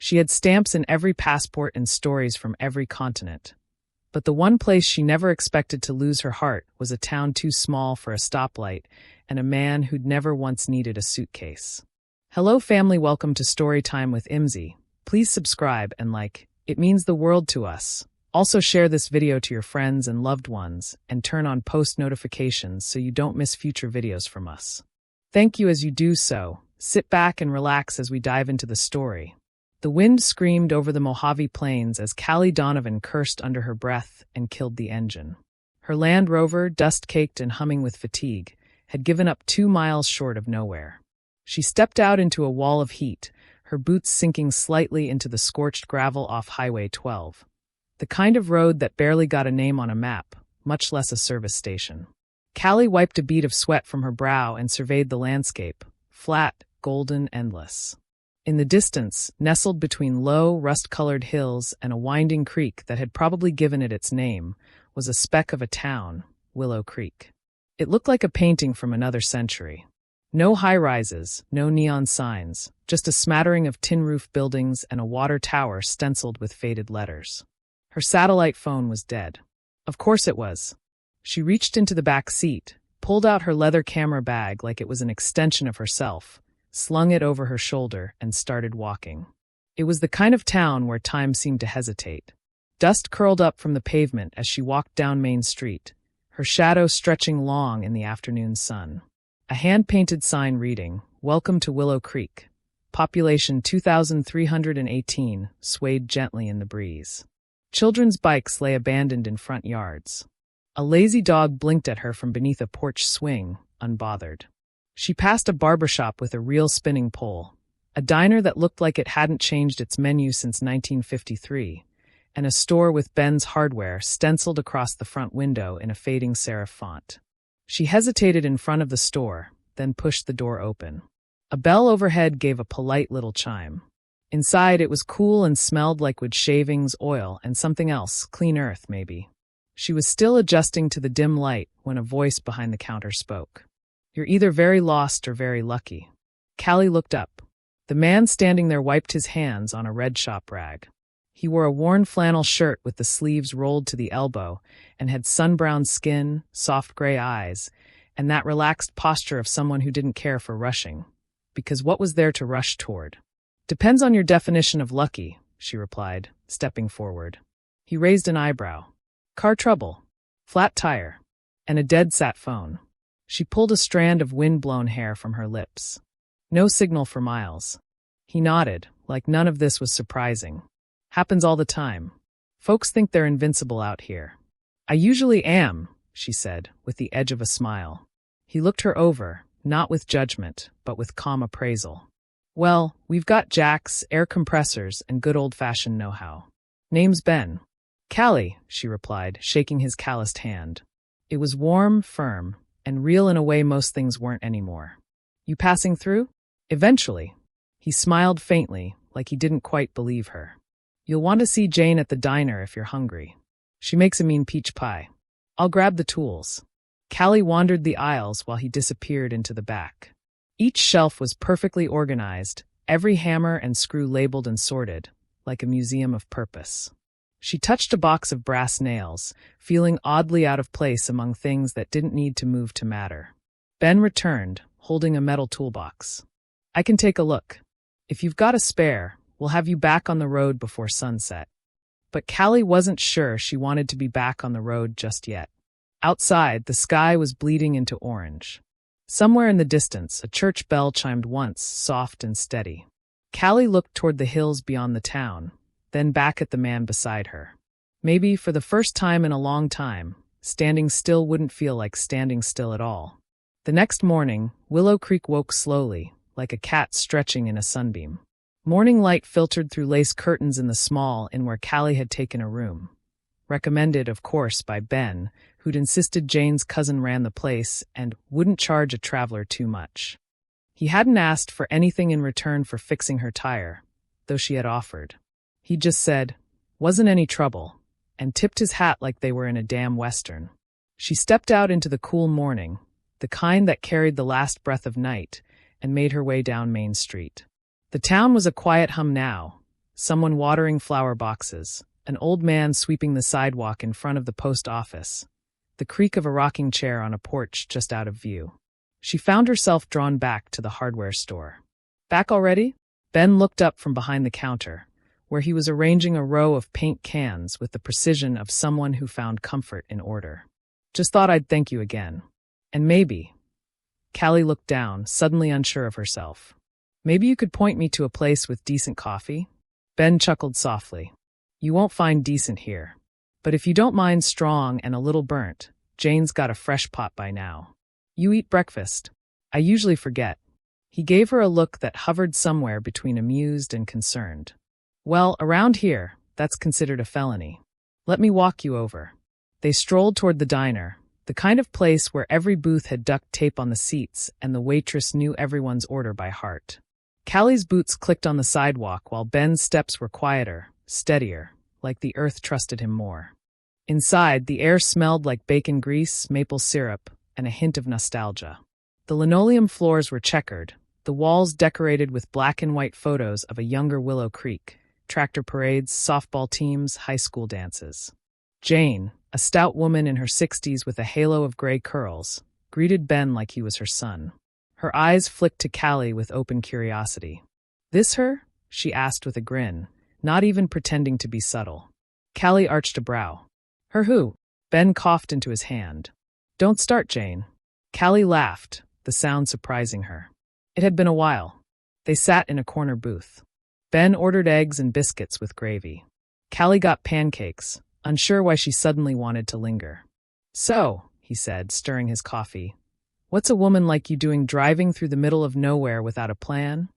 She had stamps in every passport and stories from every continent. But the one place she never expected to lose her heart was a town too small for a stoplight and a man who'd never once needed a suitcase. Hello family, welcome to Storytime with Imzi. Please subscribe and like. It means the world to us. Also share this video to your friends and loved ones and turn on post notifications so you don't miss future videos from us. Thank you as you do so. Sit back and relax as we dive into the story. The wind screamed over the Mojave Plains as Callie Donovan cursed under her breath and killed the engine. Her Land Rover, dust-caked and humming with fatigue, had given up 2 miles short of nowhere. She stepped out into a wall of heat, her boots sinking slightly into the scorched gravel off Highway 12. The kind of road that barely got a name on a map, much less a service station. Callie wiped a bead of sweat from her brow and surveyed the landscape, flat, golden, endless. In the distance, nestled between low, rust-colored hills and a winding creek that had probably given it its name, was a speck of a town, Willow Creek. It looked like a painting from another century. No high-rises, no neon signs, just a smattering of tin-roof buildings and a water tower stenciled with faded letters. Her satellite phone was dead. Of course it was. She reached into the back seat, pulled out her leather camera bag like it was an extension of herself, slung it over her shoulder, and started walking. It was the kind of town where time seemed to hesitate. Dust curled up from the pavement as she walked down Main Street, her shadow stretching long in the afternoon sun. A hand-painted sign reading, "Welcome to Willow Creek. Population 2,318, swayed gently in the breeze. Children's bikes lay abandoned in front yards. A lazy dog blinked at her from beneath a porch swing, unbothered. She passed a barbershop with a reel spinning pole, a diner that looked like it hadn't changed its menu since 1953, and a store with Ben's Hardware stenciled across the front window in a fading serif font. She hesitated in front of the store, then pushed the door open. A bell overhead gave a polite little chime. Inside, it was cool and smelled like wood shavings, oil, and something else, clean earth, maybe. She was still adjusting to the dim light when a voice behind the counter spoke. "You're either very lost or very lucky." Callie looked up. The man standing there wiped his hands on a red shop rag. He wore a worn flannel shirt with the sleeves rolled to the elbow and had sun-browned skin, soft gray eyes, and that relaxed posture of someone who didn't care for rushing. Because what was there to rush toward? "Depends on your definition of lucky," she replied, stepping forward. He raised an eyebrow. "Car trouble, flat tire, and a dead-sat phone." She pulled a strand of wind-blown hair from her lips. "No signal for miles." He nodded, like none of this was surprising. "Happens all the time. Folks think they're invincible out here." "I usually am," she said, with the edge of a smile. He looked her over, not with judgment, but with calm appraisal. "Well, we've got jacks, air compressors, and good old-fashioned know-how. Name's Ben." "Callie," she replied, shaking his calloused hand. It was warm, firm, and real in a way most things weren't anymore. "You passing through?" "Eventually." He smiled faintly, like he didn't quite believe her. "You'll want to see Jane at the diner if you're hungry. She makes a mean peach pie. I'll grab the tools." Callie wandered the aisles while he disappeared into the back. Each shelf was perfectly organized, every hammer and screw labeled and sorted, like a museum of purpose. She touched a box of brass nails, feeling oddly out of place among things that didn't need to move to matter. Ben returned, holding a metal toolbox. "I can take a look. If you've got a spare, we'll have you back on the road before sunset." But Callie wasn't sure she wanted to be back on the road just yet. Outside, the sky was bleeding into orange. Somewhere in the distance, a church bell chimed once, soft and steady. Callie looked toward the hills beyond the town, then back at the man beside her. Maybe, for the first time in a long time, standing still wouldn't feel like standing still at all. The next morning, Willow Creek woke slowly, like a cat stretching in a sunbeam. Morning light filtered through lace curtains in the small inn where Callie had taken a room. Recommended, of course, by Ben, who'd insisted Jane's cousin ran the place and wouldn't charge a traveler too much. He hadn't asked for anything in return for fixing her tire, though she had offered. He just said, "Wasn't any trouble," and tipped his hat like they were in a damn western. She stepped out into the cool morning, the kind that carried the last breath of night, and made her way down Main Street. The town was a quiet hum now, someone watering flower boxes, an old man sweeping the sidewalk in front of the post office, the creak of a rocking chair on a porch just out of view. She found herself drawn back to the hardware store. Back already? Ben looked up from behind the counter, where he was arranging a row of paint cans with the precision of someone who found comfort in order. Just thought I'd thank you again. And maybe. Callie looked down, suddenly unsure of herself. Maybe you could point me to a place with decent coffee? Ben chuckled softly. You won't find decent here. But if you don't mind strong and a little burnt, Jane's got a fresh pot by now. You eat breakfast. I usually forget. He gave her a look that hovered somewhere between amused and concerned. Well, around here, that's considered a felony. Let me walk you over. They strolled toward the diner, the kind of place where every booth had duct tape on the seats and the waitress knew everyone's order by heart. Callie's boots clicked on the sidewalk while Ben's steps were quieter, steadier, like the earth trusted him more. Inside, the air smelled like bacon grease, maple syrup, and a hint of nostalgia. The linoleum floors were checkered, the walls decorated with black and white photos of a younger Willow Creek, tractor parades, softball teams, high school dances. Jane, a stout woman in her 60s with a halo of gray curls, greeted Ben like he was her son. Her eyes flicked to Callie with open curiosity. This her? She asked with a grin, not even pretending to be subtle. Callie arched a brow. Her who? Ben coughed into his hand. Don't start, Jane. Callie laughed, the sound surprising her. It had been a while. They sat in a corner booth. Ben ordered eggs and biscuits with gravy. Callie got pancakes, unsure why she suddenly wanted to linger. So, he said, stirring his coffee, what's a woman like you doing driving through the middle of nowhere without a plan?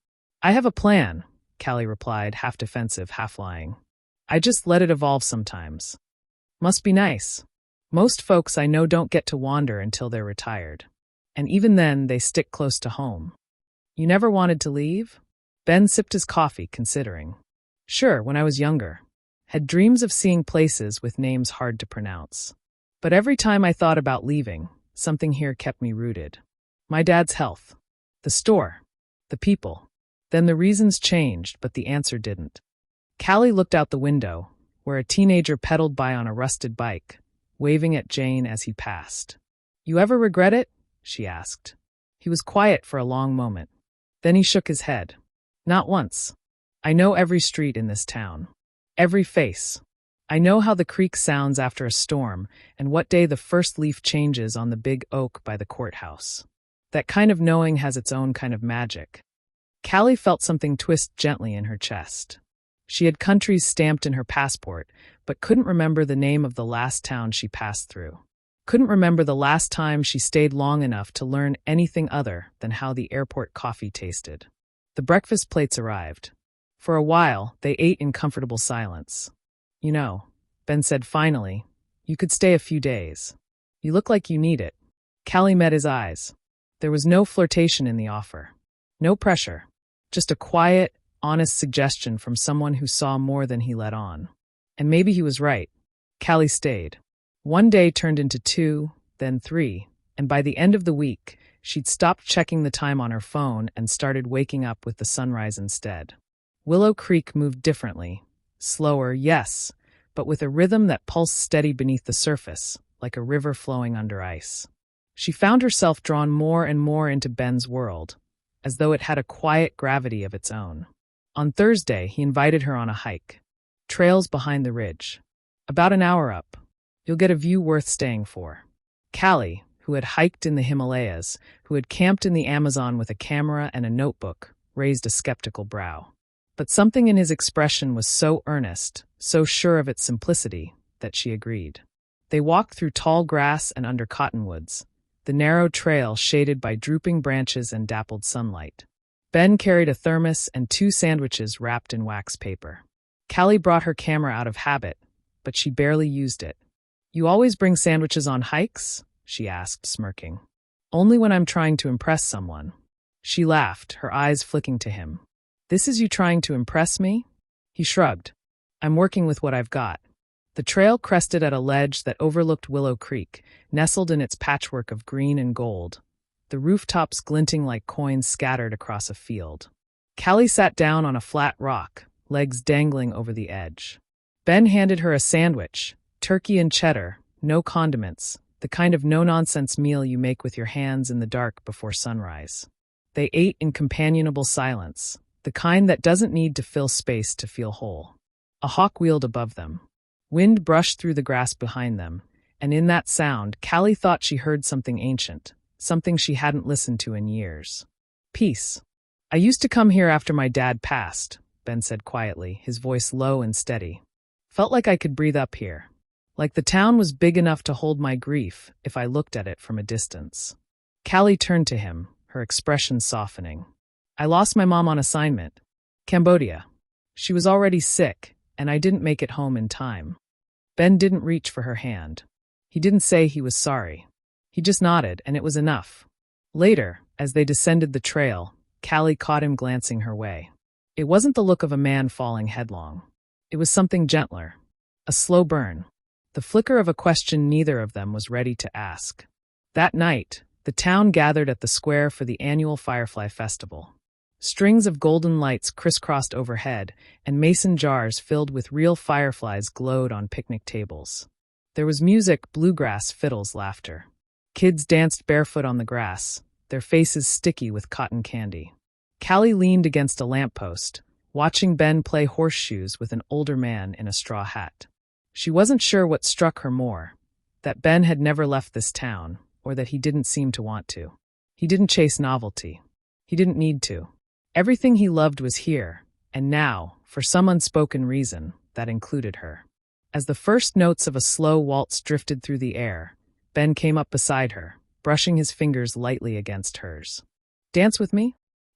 I have a plan, Callie replied, half defensive, half lying. I just let it evolve sometimes. Must be nice. Most folks I know don't get to wander until they're retired. And even then, they stick close to home. You never wanted to leave? Ben sipped his coffee, considering. Sure, when I was younger. Had dreams of seeing places with names hard to pronounce. But every time I thought about leaving, something here kept me rooted. My dad's health. The store. The people. Then the reasons changed, but the answer didn't. Callie looked out the window, where a teenager pedaled by on a rusted bike, waving at Jane as he passed. You ever regret it? She asked. He was quiet for a long moment. Then he shook his head. Not once. I know every street in this town. Every face. I know how the creek sounds after a storm and what day the first leaf changes on the big oak by the courthouse. That kind of knowing has its own kind of magic. Callie felt something twist gently in her chest. She had countries stamped in her passport, but couldn't remember the name of the last town she passed through. Couldn't remember the last time she stayed long enough to learn anything other than how the airport coffee tasted. The breakfast plates arrived. For a while, they ate in comfortable silence. You know, Ben said finally, you could stay a few days. You look like you need it. Callie met his eyes. There was no flirtation in the offer. No pressure. Just a quiet, honest suggestion from someone who saw more than he let on. And maybe he was right. Callie stayed. One day turned into 2, then 3, and by the end of the week, she'd stopped checking the time on her phone and started waking up with the sunrise instead. Willow Creek moved differently. Slower, yes, but with a rhythm that pulsed steady beneath the surface, like a river flowing under ice. She found herself drawn more and more into Ben's world, as though it had a quiet gravity of its own. On Thursday, he invited her on a hike. Trails behind the ridge. About an hour up. You'll get a view worth staying for. Callie, who had hiked in the Himalayas, who had camped in the Amazon with a camera and a notebook, raised a skeptical brow. But something in his expression was so earnest, so sure of its simplicity, that she agreed. They walked through tall grass and under cottonwoods, the narrow trail shaded by drooping branches and dappled sunlight. Ben carried a thermos and 2 sandwiches wrapped in wax paper. Callie brought her camera out of habit, but she barely used it. You always bring sandwiches on hikes? She asked, smirking. Only when I'm trying to impress someone. She laughed, her eyes flicking to him. This is you trying to impress me? He shrugged. I'm working with what I've got. The trail crested at a ledge that overlooked Willow Creek, nestled in its patchwork of green and gold, the rooftops glinting like coins scattered across a field. Callie sat down on a flat rock, legs dangling over the edge. Ben handed her a sandwich, turkey and cheddar, no condiments, the kind of no-nonsense meal you make with your hands in the dark before sunrise. They ate in companionable silence, the kind that doesn't need to fill space to feel whole. A hawk wheeled above them. Wind brushed through the grass behind them, and in that sound, Callie thought she heard something ancient, something she hadn't listened to in years. Peace. I used to come here after my dad passed, Ben said quietly, his voice low and steady. Felt like I could breathe up here. Like the town was big enough to hold my grief if I looked at it from a distance. Callie turned to him, her expression softening. I lost my mom on assignment. Cambodia. She was already sick, and I didn't make it home in time. Ben didn't reach for her hand. He didn't say he was sorry. He just nodded, and it was enough. Later, as they descended the trail, Callie caught him glancing her way. It wasn't the look of a man falling headlong. It was something gentler. A slow burn. The flicker of a question neither of them was ready to ask. That night, the town gathered at the square for the annual Firefly Festival. Strings of golden lights crisscrossed overhead, and mason jars filled with real fireflies glowed on picnic tables. There was music, bluegrass, fiddles, laughter. Kids danced barefoot on the grass, their faces sticky with cotton candy. Callie leaned against a lamppost, watching Ben play horseshoes with an older man in a straw hat. She wasn't sure what struck her more, that Ben had never left this town, or that he didn't seem to want to. He didn't chase novelty. He didn't need to. Everything he loved was here, and now, for some unspoken reason, that included her. As the first notes of a slow waltz drifted through the air, Ben came up beside her, brushing his fingers lightly against hers. Dance with me?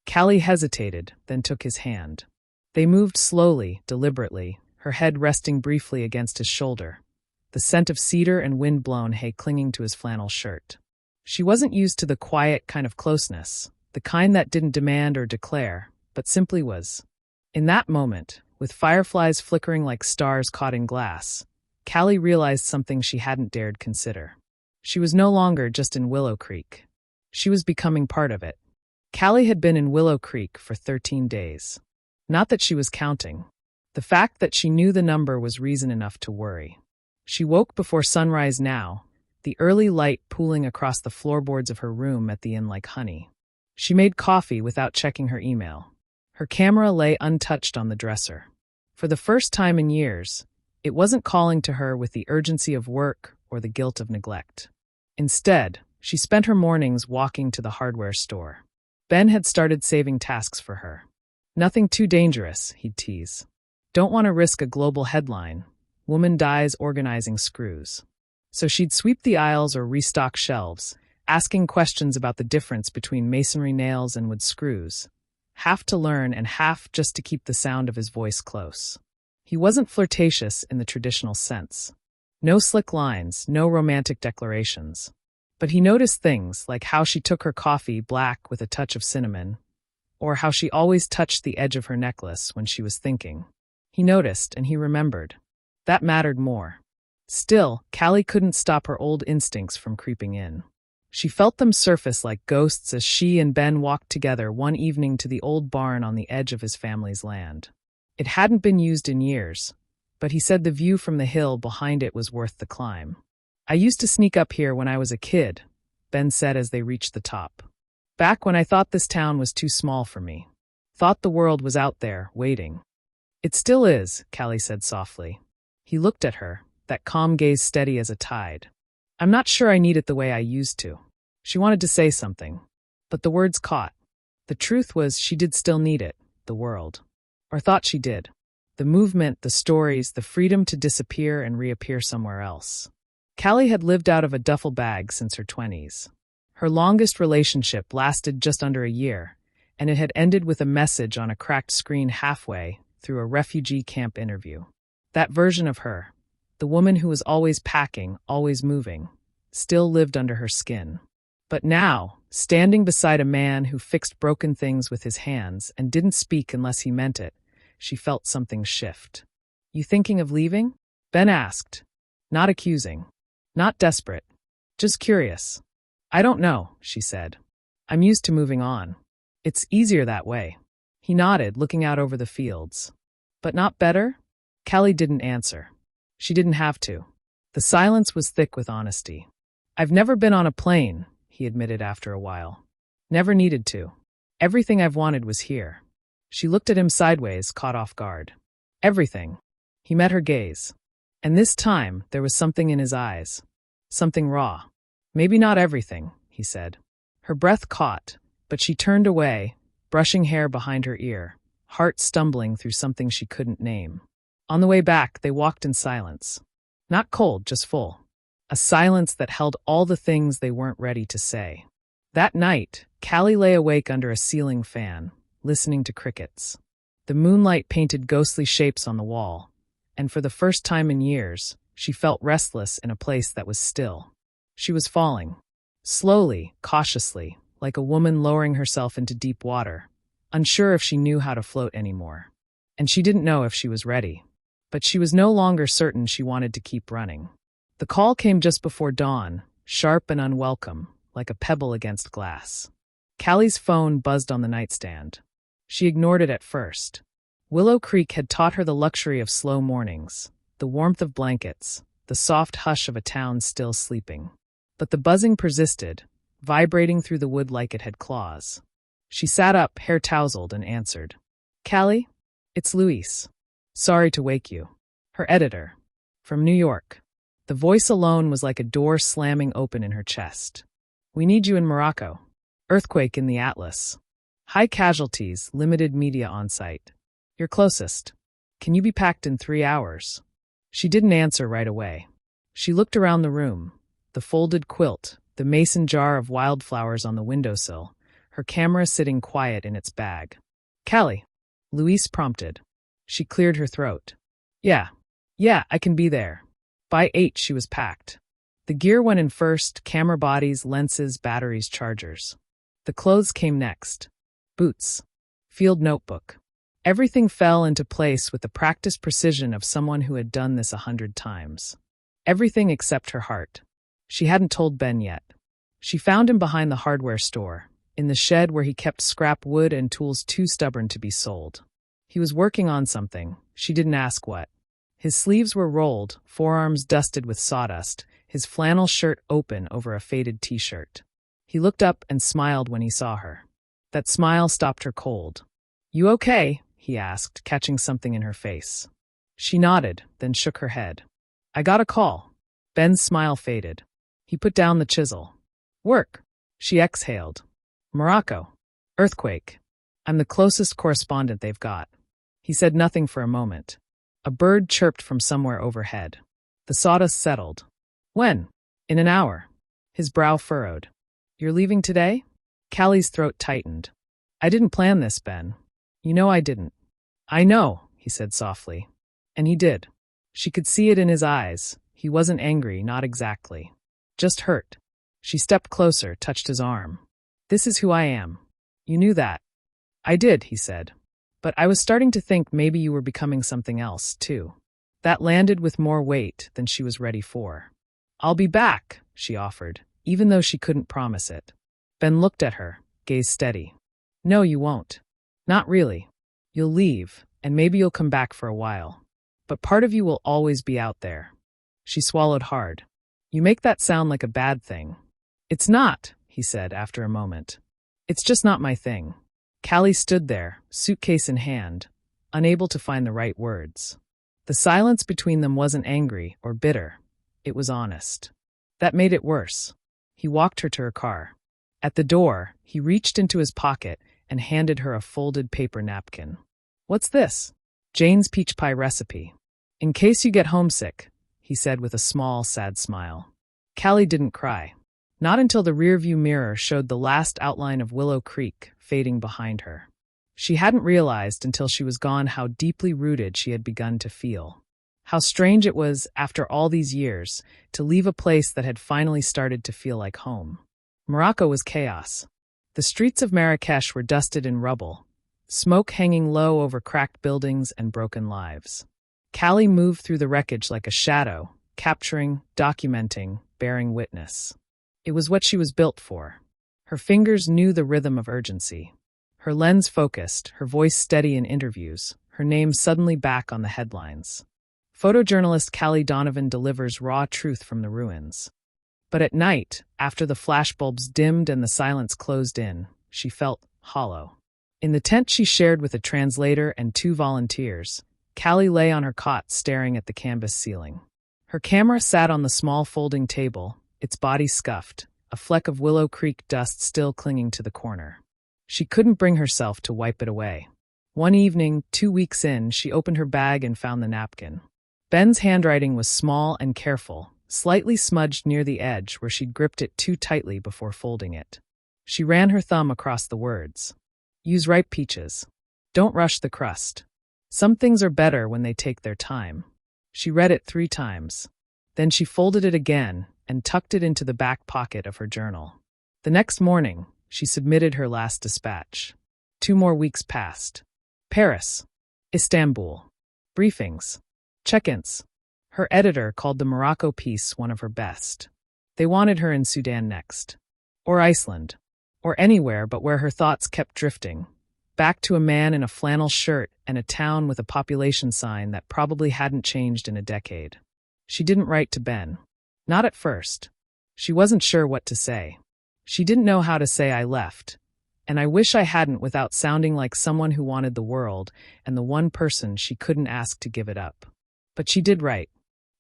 Callie hesitated, then took his hand. They moved slowly, deliberately, her head resting briefly against his shoulder, the scent of cedar and wind-blown hay clinging to his flannel shirt. She wasn't used to the quiet kind of closeness, the kind that didn't demand or declare, but simply was. In that moment, with fireflies flickering like stars caught in glass, Callie realized something she hadn't dared consider. She was no longer just in Willow Creek. She was becoming part of it. Callie had been in Willow Creek for 13 days. Not that she was counting. The fact that she knew the number was reason enough to worry. She woke before sunrise now, the early light pooling across the floorboards of her room at the inn like honey. She made coffee without checking her email. Her camera lay untouched on the dresser. For the first time in years, it wasn't calling to her with the urgency of work or the guilt of neglect. Instead, she spent her mornings walking to the hardware store. Ben had started saving tasks for her. Nothing too dangerous, he'd tease. Don't want to risk a global headline. Woman dies organizing screws. So she'd sweep the aisles or restock shelves, asking questions about the difference between masonry nails and wood screws. Half to learn and half just to keep the sound of his voice close. He wasn't flirtatious in the traditional sense. No slick lines, no romantic declarations. But he noticed things like how she took her coffee black with a touch of cinnamon, or how she always touched the edge of her necklace when she was thinking. He noticed and he remembered. That mattered more. Still, Callie couldn't stop her old instincts from creeping in. She felt them surface like ghosts as she and Ben walked together one evening to the old barn on the edge of his family's land. It hadn't been used in years, but he said the view from the hill behind it was worth the climb. I used to sneak up here when I was a kid, Ben said as they reached the top. Back when I thought this town was too small for me. Thought the world was out there, waiting. It still is, Callie said softly. He looked at her, that calm gaze steady as a tide. I'm not sure I need it the way I used to. She wanted to say something, but the words caught. The truth was she did still need it, the world. Or thought she did. The movement, the stories, the freedom to disappear and reappear somewhere else. Callie had lived out of a duffel bag since her 20s. Her longest relationship lasted just under a year, and it had ended with a message on a cracked screen halfway through a refugee camp interview. That version of her, the woman who was always packing, always moving, still lived under her skin. But now, standing beside a man who fixed broken things with his hands and didn't speak unless he meant it, she felt something shift. You thinking of leaving? Ben asked. Not accusing. Not desperate. Just curious. I don't know, she said. I'm used to moving on. It's easier that way. He nodded, looking out over the fields. But not better? Callie didn't answer. She didn't have to. The silence was thick with honesty. I've never been on a plane, he admitted after a while. Never needed to. Everything I've wanted was here. She looked at him sideways, caught off guard. Everything. He met her gaze. And this time, there was something in his eyes. Something raw. Maybe not everything, he said. Her breath caught, but she turned away, brushing hair behind her ear, heart stumbling through something she couldn't name. On the way back, they walked in silence. Not cold, just full. A silence that held all the things they weren't ready to say. That night, Callie lay awake under a ceiling fan, listening to crickets. The moonlight painted ghostly shapes on the wall, and for the first time in years, she felt restless in a place that was still. She was falling. Slowly, cautiously, like a woman lowering herself into deep water, unsure if she knew how to float anymore. And she didn't know if she was ready. But she was no longer certain she wanted to keep running. The call came just before dawn, sharp and unwelcome, like a pebble against glass. Callie's phone buzzed on the nightstand. She ignored it at first. Willow Creek had taught her the luxury of slow mornings, the warmth of blankets, the soft hush of a town still sleeping. But the buzzing persisted, vibrating through the wood like it had claws. She sat up, hair tousled, and answered. Callie? It's Luis. Sorry to wake you. Her editor. From New York. The voice alone was like a door slamming open in her chest. We need you in Morocco. Earthquake in the Atlas. High casualties, limited media on site. Your closest. Can you be packed in 3 hours? She didn't answer right away. She looked around the room. The folded quilt, the mason jar of wildflowers on the windowsill, her camera sitting quiet in its bag. Callie, Luis prompted. She cleared her throat. Yeah, I can be there. By 8, she was packed. The gear went in first, camera bodies, lenses, batteries, chargers. The clothes came next. Boots. Field notebook. Everything fell into place with the practiced precision of someone who had done this 100 times. Everything except her heart. She hadn't told Ben yet. She found him behind the hardware store, in the shed where he kept scrap wood and tools too stubborn to be sold. He was working on something. She didn't ask what. His sleeves were rolled, forearms dusted with sawdust, his flannel shirt open over a faded t-shirt. He looked up and smiled when he saw her. That smile stopped her cold. You okay? He asked, catching something in her face. She nodded, then shook her head. I got a call. Ben's smile faded. He put down the chisel. Work. She exhaled. Morocco. Earthquake. I'm the closest correspondent they've got. He said nothing for a moment. A bird chirped from somewhere overhead. The sawdust settled. When? In an hour. His brow furrowed. You're leaving today? Callie's throat tightened. I didn't plan this, Ben. You know I didn't. I know, he said softly. And he did. She could see it in his eyes. He wasn't angry, not exactly. Just hurt. She stepped closer, touched his arm. This is who I am. You knew that. I did, he said. But I was starting to think maybe you were becoming something else, too. That landed with more weight than she was ready for. I'll be back, she offered, even though she couldn't promise it. Ben looked at her, gaze steady. No, you won't. Not really. You'll leave, and maybe you'll come back for a while. But part of you will always be out there. She swallowed hard. You make that sound like a bad thing. It's not, he said after a moment. It's just not my thing. Callie stood there, suitcase in hand, unable to find the right words. The silence between them wasn't angry or bitter. It was honest. That made it worse. He walked her to her car. At the door, he reached into his pocket and handed her a folded paper napkin. What's this? Jane's peach pie recipe. In case you get homesick, he said with a small, sad smile. Callie didn't cry. Not until the rearview mirror showed the last outline of Willow Creek fading behind her. She hadn't realized until she was gone how deeply rooted she had begun to feel. How strange it was, after all these years, to leave a place that had finally started to feel like home. Morocco was chaos. The streets of Marrakesh were dusted in rubble, smoke hanging low over cracked buildings and broken lives. Callie moved through the wreckage like a shadow, capturing, documenting, bearing witness. It was what she was built for. Her fingers knew the rhythm of urgency. Her lens focused, her voice steady in interviews, her name suddenly back on the headlines. Photojournalist Callie Donovan delivers raw truth from the ruins. But at night, after the flashbulbs dimmed and the silence closed in, she felt hollow. In the tent she shared with a translator and 2 volunteers, Callie lay on her cot staring at the canvas ceiling. Her camera sat on the small folding table, its body scuffed, a fleck of Willow Creek dust still clinging to the corner. She couldn't bring herself to wipe it away. One evening, 2 weeks in, she opened her bag and found the napkin. Ben's handwriting was small and careful, slightly smudged near the edge where she'd gripped it too tightly before folding it. She ran her thumb across the words. Use ripe peaches. Don't rush the crust. Some things are better when they take their time. She read it 3 times. Then she folded it again and tucked it into the back pocket of her journal. The next morning, she submitted her last dispatch. 2 more weeks passed. Paris. Istanbul. Briefings. Check-ins. Her editor called the Morocco piece one of her best. They wanted her in Sudan next. Or Iceland. Or anywhere but where her thoughts kept drifting. Back to a man in a flannel shirt and a town with a population sign that probably hadn't changed in a decade. She didn't write to Ben. Not at first. She wasn't sure what to say. She didn't know how to say I left. And I wish I hadn't without sounding like someone who wanted the world and the one person she couldn't ask to give it up. But she did write.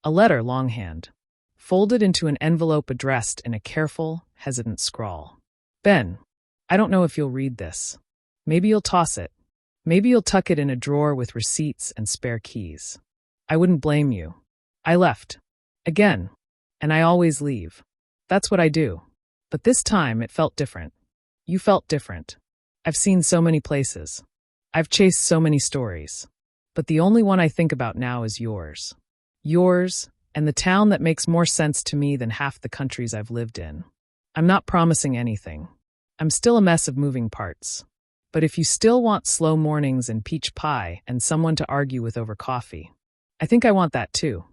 A letter longhand. Folded into an envelope addressed in a careful, hesitant scrawl. Ben, I don't know if you'll read this. Maybe you'll toss it. Maybe you'll tuck it in a drawer with receipts and spare keys. I wouldn't blame you. I left. Again. And I always leave. That's what I do. But this time it felt different. You felt different. I've seen so many places. I've chased so many stories. But the only one I think about now is yours. Yours, and the town that makes more sense to me than half the countries I've lived in. I'm not promising anything. I'm still a mess of moving parts. But if you still want slow mornings and peach pie and someone to argue with over coffee, I think I want that too.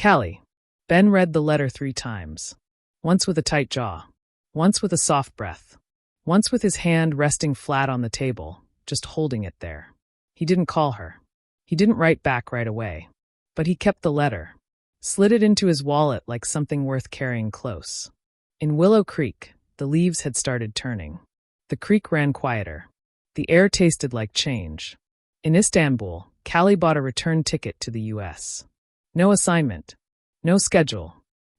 Callie. Ben read the letter 3 times. Once with a tight jaw. Once with a soft breath. Once with his hand resting flat on the table, just holding it there. He didn't call her. He didn't write back right away. But he kept the letter. Slid it into his wallet like something worth carrying close. In Willow Creek, the leaves had started turning. The creek ran quieter. The air tasted like change. In Istanbul, Callie bought a return ticket to the U.S. No assignment. No schedule.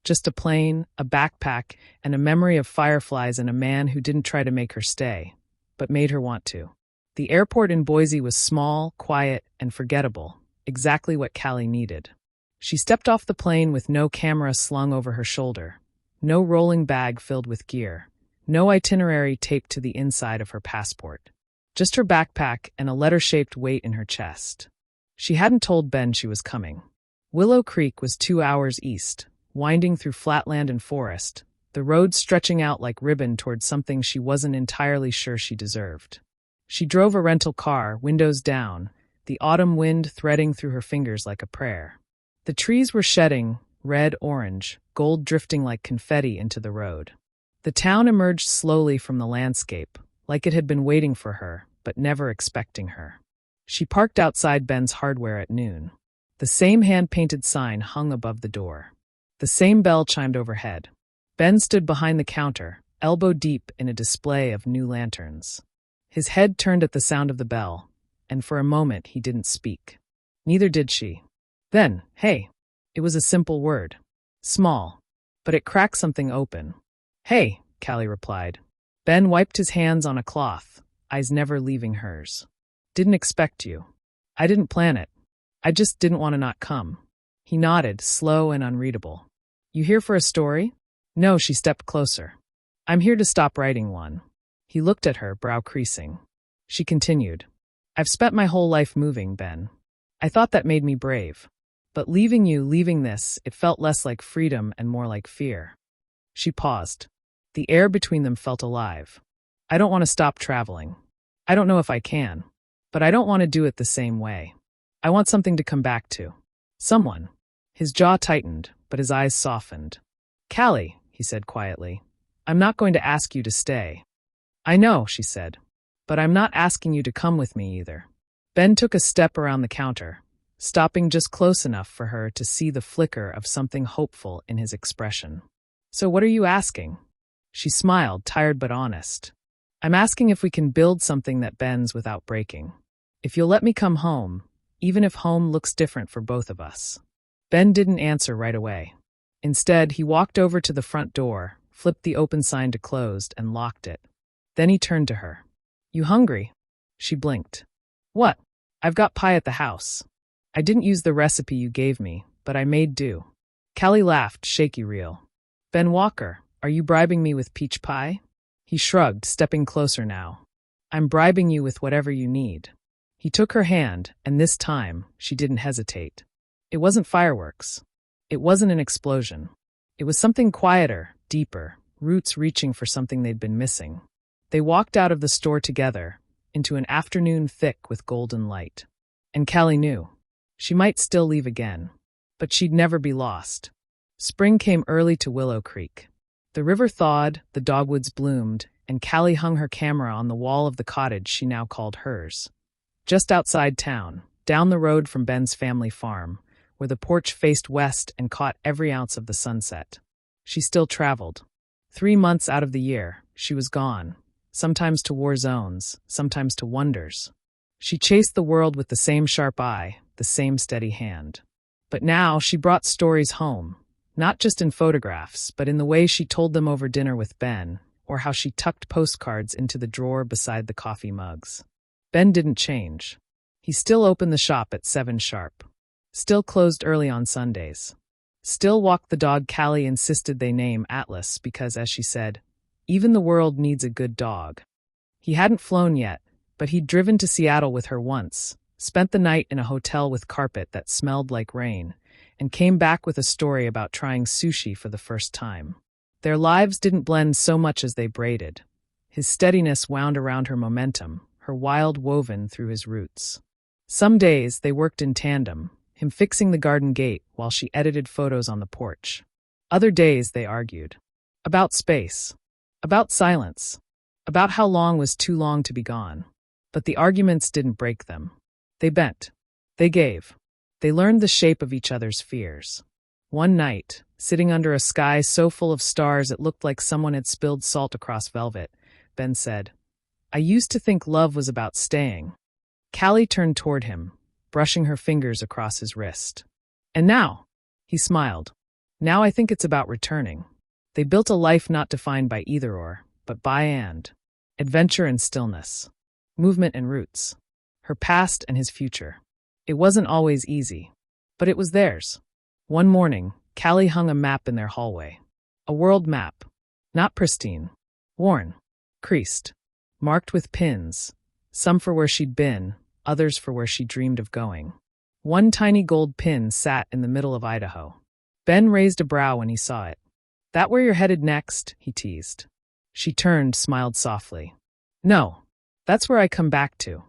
Just a plane, a backpack, and a memory of fireflies and a man who didn't try to make her stay, but made her want to. The airport in Boise was small, quiet, and forgettable, exactly what Callie needed. She stepped off the plane with no camera slung over her shoulder, no rolling bag filled with gear, no itinerary taped to the inside of her passport. Just her backpack and a letter-shaped weight in her chest. She hadn't told Ben she was coming. Willow Creek was 2 hours east, winding through flatland and forest, the road stretching out like ribbon toward something she wasn't entirely sure she deserved. She drove a rental car, windows down, the autumn wind threading through her fingers like a prayer. The trees were shedding, red-orange, gold drifting like confetti into the road. The town emerged slowly from the landscape, like it had been waiting for her, but never expecting her. She parked outside Ben's Hardware at noon. The same hand-painted sign hung above the door. The same bell chimed overhead. Ben stood behind the counter, elbow deep in a display of new lanterns. His head turned at the sound of the bell, and for a moment he didn't speak. Neither did she. Then, hey. It was a simple word. Small. But it cracked something open. Hey, Callie replied. Ben wiped his hands on a cloth, eyes never leaving hers. Didn't expect you. I didn't plan it. I just didn't want to not come. He nodded, slow and unreadable. You here for a story? No, she stepped closer. I'm here to stop writing one. He looked at her, brow creasing. She continued. I've spent my whole life moving, Ben. I thought that made me brave. But leaving you, leaving this, it felt less like freedom and more like fear. She paused. The air between them felt alive. I don't want to stop traveling. I don't know if I can. But I don't want to do it the same way. I want something to come back to. Someone. His jaw tightened, but his eyes softened. Callie, he said quietly, I'm not going to ask you to stay. I know, she said. But I'm not asking you to come with me either. Ben took a step around the counter, stopping just close enough for her to see the flicker of something hopeful in his expression. "So what are you asking?" She smiled, tired but honest. "I'm asking if we can build something that bends without breaking. If you'll let me come home, even if home looks different for both of us." Ben didn't answer right away. Instead, he walked over to the front door, flipped the open sign to closed, and locked it. Then he turned to her. "You hungry?" She blinked. "What?" "I've got pie at the house. I didn't use the recipe you gave me, but I made do." Callie laughed, shaky reel. "Ben Walker, are you bribing me with peach pie?" He shrugged, stepping closer now. "I'm bribing you with whatever you need." He took her hand, and this time, she didn't hesitate. It wasn't fireworks. It wasn't an explosion. It was something quieter, deeper, roots reaching for something they'd been missing. They walked out of the store together, into an afternoon thick with golden light. And Callie knew. She might still leave again, but she'd never be lost. Spring came early to Willow Creek. The river thawed, the dogwoods bloomed, and Callie hung her camera on the wall of the cottage she now called hers. Just outside town, down the road from Ben's family farm, where the porch faced west and caught every ounce of the sunset. She still traveled. 3 months out of the year, she was gone, sometimes to war zones, sometimes to wonders. She chased the world with the same sharp eye, the same steady hand. But now she brought stories home, not just in photographs, but in the way she told them over dinner with Ben, or how she tucked postcards into the drawer beside the coffee mugs. Ben didn't change. He still opened the shop at 7 sharp. Still closed early on Sundays. Still walked the dog Callie insisted they name Atlas because, as she said, even the world needs a good dog. He hadn't flown yet, but he'd driven to Seattle with her once, spent the night in a hotel with carpet that smelled like rain, and came back with a story about trying sushi for the first time. Their lives didn't blend so much as they braided. His steadiness wound around her momentum, her wild woven through his roots. Some days they worked in tandem, him fixing the garden gate while she edited photos on the porch. Other days they argued. About space. About silence. About how long was too long to be gone. But the arguments didn't break them. They bent. They gave. They learned the shape of each other's fears. One night, sitting under a sky so full of stars it looked like someone had spilled salt across velvet, Ben said, "I used to think love was about staying." Callie turned toward him, brushing her fingers across his wrist. "And now?" He smiled. "Now I think it's about returning." They built a life not defined by either-or, but by and. Adventure and stillness. Movement and roots. Her past and his future. It wasn't always easy, but it was theirs. One morning, Callie hung a map in their hallway. A world map. Not pristine. Worn. Creased. Marked with pins. Some for where she'd been, others for where she dreamed of going. One tiny gold pin sat in the middle of Idaho. Ben raised a brow when he saw it. "That where you're headed next?" he teased. She turned, smiled softly. "No, that's where I come back to."